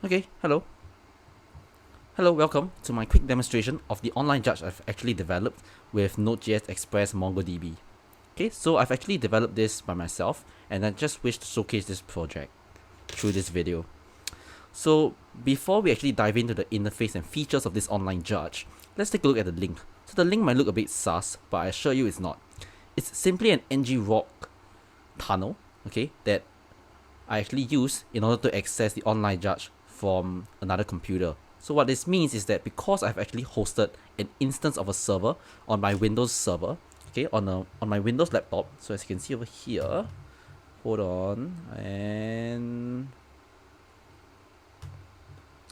Okay, hello. Hello, welcome to my quick demonstration of the online judge I've actually developed with Node.js Express MongoDB. Okay, so I've actually developed this by myself and I just wish to showcase this project through this video. So before we actually dive into the interface and features of this online judge, let's take a look at the link. So the link might look a bit sus, but I assure you it's not. It's simply an ng-rock tunnel, okay, that I actually use in order to access the online judge from another computer. So what this means is that because I've actually hosted an instance of a server on my Windows server, okay, on my Windows laptop. So as you can see over here, hold on, and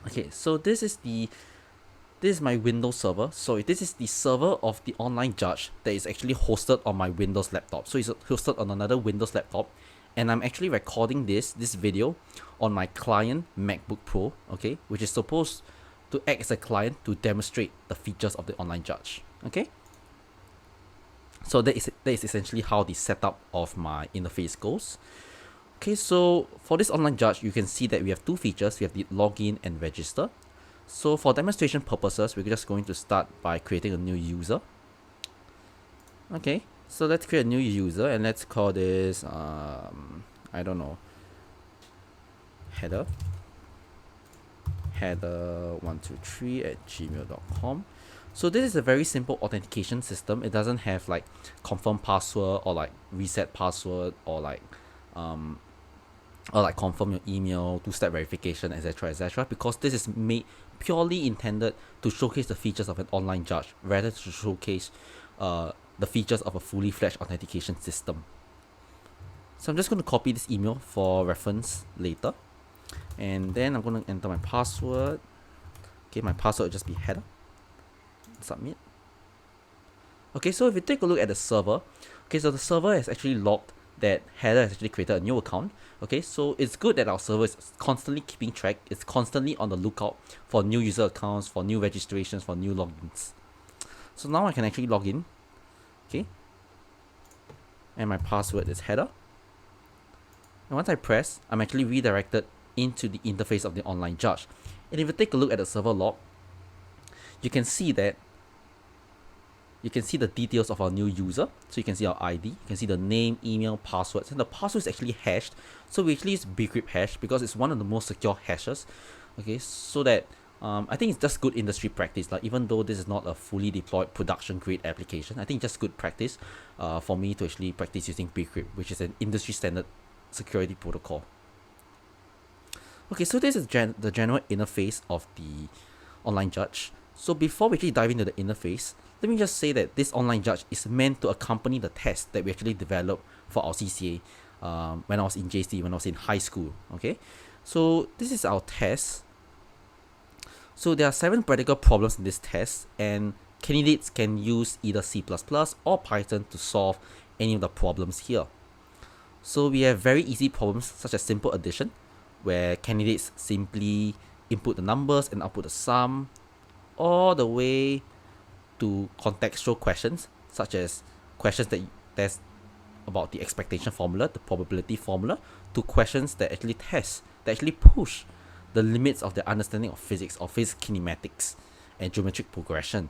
okay, so this is my Windows server. So this is the server of the online judge that is actually hosted on my Windows laptop. So it's hosted on another Windows laptop, and I'm actually recording this video on my client MacBook Pro, okay, which is supposed to act as a client to demonstrate the features of the online judge, okay. So that is essentially how the setup of my interface goes. Okay, so for this online judge, you can see that we have two features. We have the login and register. So for demonstration purposes, we're just going to start by creating a new user. Okay, so let's create a new user and let's call this, I don't know, header123@gmail.com. So this is a very simple authentication system. It doesn't have like confirm password or like reset password or like confirm your email, two-step verification, etc., because this is made purely intended to showcase the features of an online judge rather to showcase the features of a fully fledged authentication system. So I'm just going to copy this email for reference later, and then I'm going to enter my password. Okay, my password will just be header. Submit. Okay, so if you take a look at the server, okay, so the server has actually logged that header has actually created a new account. Okay, so it's good that our server is constantly keeping track. It's constantly on the lookout for new user accounts, for new registrations, for new logins. So now I can actually log in. Okay, and my password is header. And once I press, I'm actually redirected into the interface of the online judge. And if you take a look at the server log, you can see that you can see the details of our new user. So you can see our ID, you can see the name, email, passwords, and the password is actually hashed. So we actually use Bcrypt hash because it's one of the most secure hashes. Okay, so that I think it's just good industry practice. Like even though this is not a fully deployed production grade application, I think it's just good practice for me to actually practice using Bcrypt, which is an industry standard security protocol. Okay, so this is the general interface of the online judge. So before we actually dive into the interface, let me just say that this online judge is meant to accompany the test that we actually developed for our CCA when I was in JC, when I was in high school. Okay, so this is our test. So there are 7 practical problems in this test, and candidates can use either C++ or Python to solve any of the problems here. So we have very easy problems such as simple addition, where candidates simply input the numbers and output the sum, all the way to contextual questions such as questions that test about the expectation formula, the probability formula, to questions that actually test, that actually push the limits of their understanding of physics or physics kinematics and geometric progression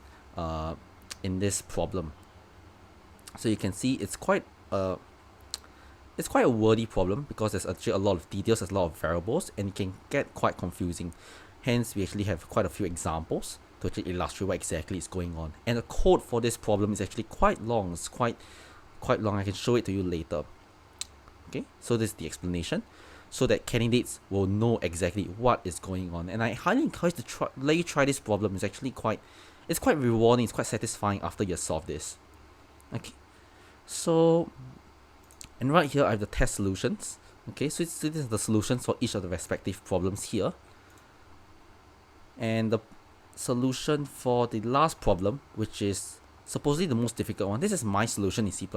in this problem. So you can see it's quite a wordy problem because there's actually a lot of details, there's a lot of variables, and it can get quite confusing. Hence, we actually have quite a few examples to actually illustrate what exactly is going on. And the code for this problem is actually quite long. It's quite long. I can show it to you later. Okay, so this is the explanation, so that candidates will know exactly what is going on. And I highly encourage to let you try this problem. It's actually quite rewarding. It's quite satisfying after you solve this. Okay, so and right here I have the test solutions. Okay, so this is the solutions for each of the respective problems here. And the solution for the last problem, which is supposedly the most difficult one, this is my solution in C++.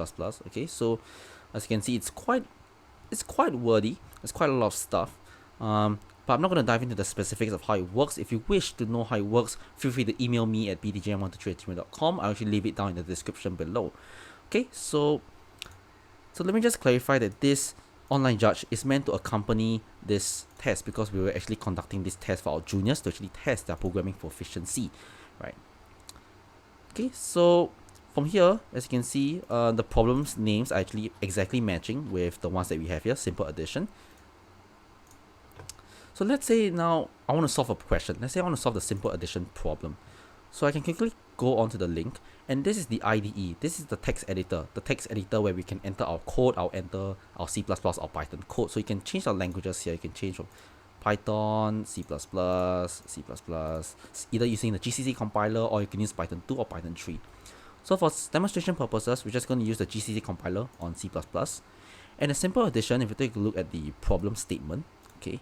Okay, so as you can see, it's quite wordy. There's quite a lot of stuff, but I'm not going to dive into the specifics of how it works. If you wish to know how it works, feel free to email me at bdjm123@gmail.com. I'll actually leave it down in the description below. Okay, so let me just clarify that this online judge is meant to accompany this test, because we were actually conducting this test for our juniors to actually test their programming proficiency, right? Okay, so from here, as you can see, the problem's names are actually exactly matching with the ones that we have here, simple addition. So let's say now I want to solve a question. Let's say I want to solve the simple addition problem. So I can quickly go onto the link, and this is the IDE. This is the text editor where we can enter our code. I'll enter our C++ or Python code. So you can change our languages here. You can change from Python, C++, either using the GCC compiler, or you can use Python 2 or Python 3. So for demonstration purposes, we're just going to use the GCC compiler on C++. And a simple addition, if you take a look at the problem statement, okay,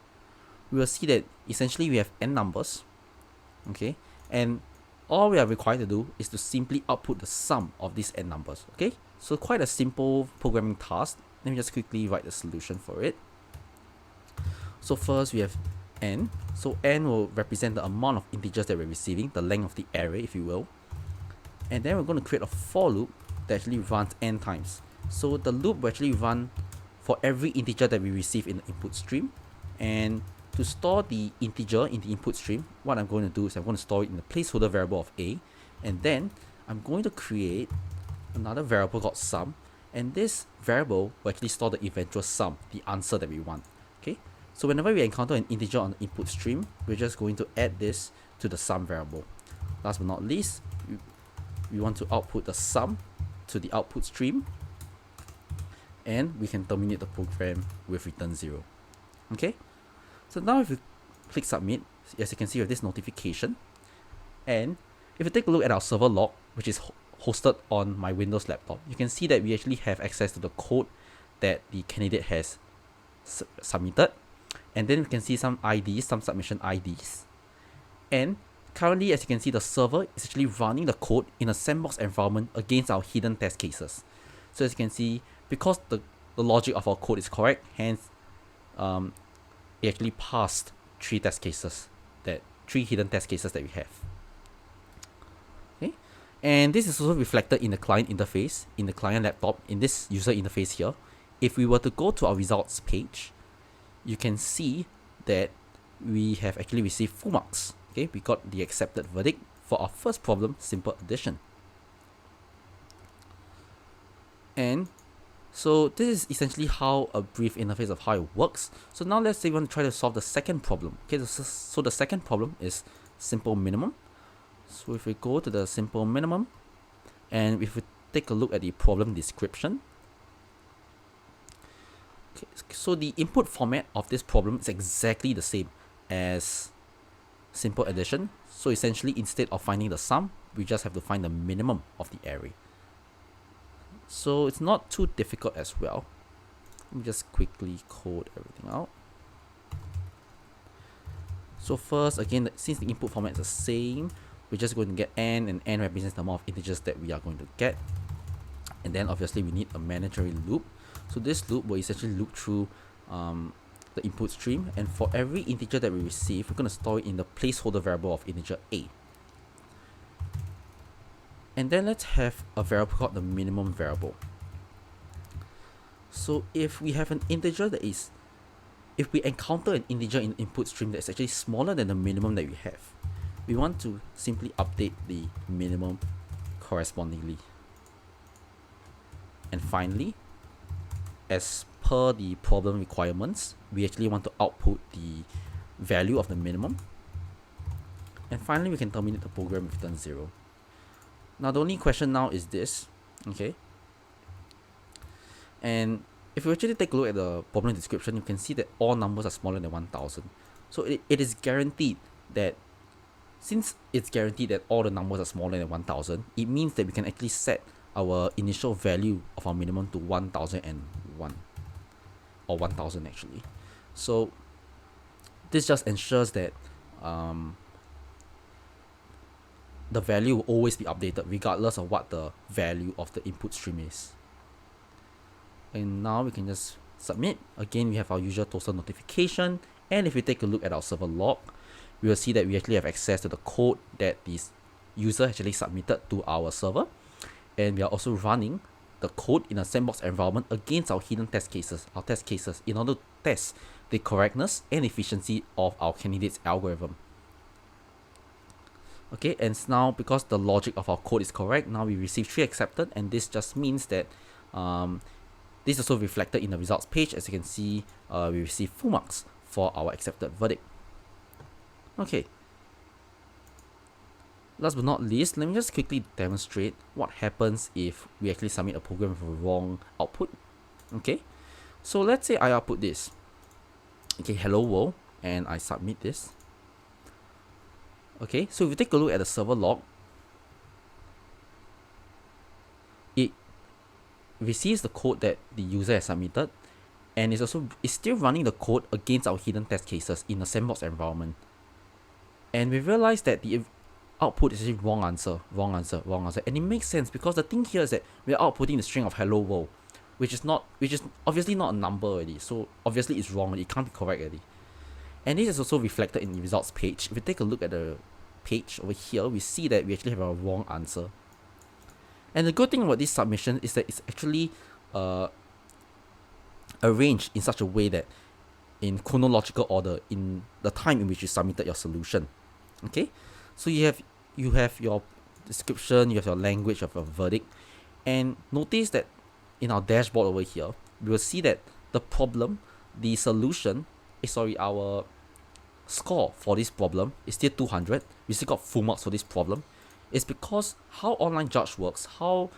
we will see that essentially we have n numbers, okay, and all we are required to do is to simply output the sum of these n numbers, okay? So quite a simple programming task. Let me just quickly write the solution for it. So first we have n. So n will represent the amount of integers that we're receiving, the length of the array, if you will. And then we're going to create a for loop that actually runs n times. So the loop will actually run for every integer that we receive in the input stream. And to store the integer in the input stream, what I'm going to do is I'm going to store it in the placeholder variable of a, and then I'm going to create another variable called sum, and this variable will actually store the eventual sum, the answer that we want. Okay, so whenever we encounter an integer on the input stream, we're just going to add this to the sum variable. Last but not least, we want to output the sum to the output stream, and we can terminate the program with return 0. Okay, so now if we click submit, as you can see, we have this notification. And if you take a look at our server log, which is hosted on my Windows laptop, you can see that we actually have access to the code that the candidate has submitted. And then we can see some IDs, some submission IDs. And currently, as you can see, the server is actually running the code in a sandbox environment against our hidden test cases. So as you can see, because the logic of our code is correct, hence it actually passed three hidden test cases that we have. Okay, and this is also reflected in the client interface, in the client laptop, in this user interface here. If we were to go to our results page, you can see that we have actually received full marks. Okay, we got the accepted verdict for our first problem, simple addition. And so this is essentially how a brief interface of how it works. So now let's say we want to try to solve the second problem. Okay, so the second problem is simple minimum. So if we go to the simple minimum, and if we take a look at the problem description, okay, so the input format of this problem is exactly the same as simple addition. So essentially, instead of finding the sum, we just have to find the minimum of the array. So it's not too difficult as well. Let me just quickly code everything out. So first, again, since the input format is the same, we're just going to get n, and n represents the amount of integers that we are going to get. And then obviously we need a mandatory loop. So this loop will essentially loop through the input stream, and for every integer that we receive, we're going to store it in the placeholder variable of integer a. And then let's have a variable called the minimum variable. So if we have an integer that is, if we encounter an integer in the input stream that's actually smaller than the minimum that we have, we want to simply update the minimum correspondingly. And finally, as per the problem requirements, we actually want to output the value of the minimum. And finally, we can terminate the program with return 0. Now the only question now is this, okay? And if you actually take a look at the problem description, you can see that all numbers are smaller than 1000. So it is guaranteed that, since it's guaranteed that all the numbers are smaller than 1000, it means that we can actually set our initial value of our minimum to 1001, or 1000 actually. So this just ensures that the value will always be updated regardless of what the value of the input stream is. And now we can just submit. Again, we have our usual toaster notification, and if we take a look at our server log, we will see that we actually have access to the code that this user actually submitted to our server, and we are also running the code in a sandbox environment against our hidden test cases, in order to test the correctness and efficiency of our candidate's algorithm. Okay, and now because the logic of our code is correct, now we receive 3 accepted, and this just means that this is also reflected in the results page. As you can see, we receive full marks for our accepted verdict. Okay. Last but not least, let me just quickly demonstrate what happens if we actually submit a program with a wrong output. Okay, so let's say I output this. Okay, hello world, and I submit this. Okay, so if you take a look at the server log, it receives the code that the user has submitted, and it's still running the code against our hidden test cases in a sandbox environment. And we realize that the output is actually wrong answer, and it makes sense because the thing here is that we are outputting the string of hello world, which is obviously not a number already, so obviously it's wrong, it can't be correct already. And this is also reflected in the results page. If we take a look at the page over here, we see that we actually have a wrong answer. And the good thing about this submission is that it's actually arranged in such a way that in chronological order in the time in which you submitted your solution. Okay, so you have your description, you have your language of your verdict, and notice that in our dashboard over here, we will see that the problem, the solution, our score for this problem is still 200. We still got full marks for this problem. It's because how online judge works, how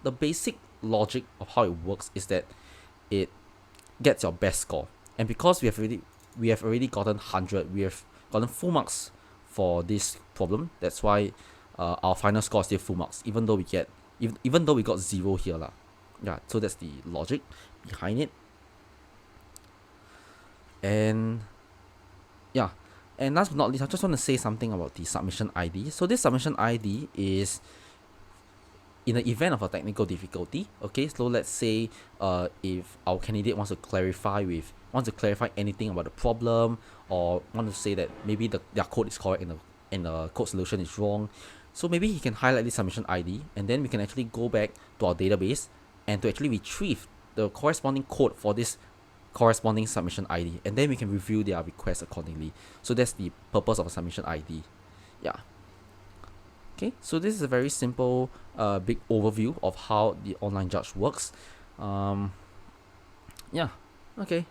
the basic logic of how it works is that it gets your best score. And because we have already gotten 100, we have gotten full marks for this problem. That's why our final score is still full marks, even though we got 0 here lah. Yeah, so that's the logic behind it. And yeah, and last but not least, I just want to say something about the submission ID. So this submission ID is in the event of a technical difficulty. Okay, so let's say if our candidate wants to clarify anything about the problem, or want to say that maybe their code is correct and the code solution is wrong, so maybe he can highlight this submission ID, and then we can actually go back to our database and to actually retrieve the corresponding code for this corresponding submission ID, and then we can review their request accordingly. So that's the purpose of a submission ID. Yeah. Okay, so this is a very simple big overview of how the online judge works. Yeah, okay.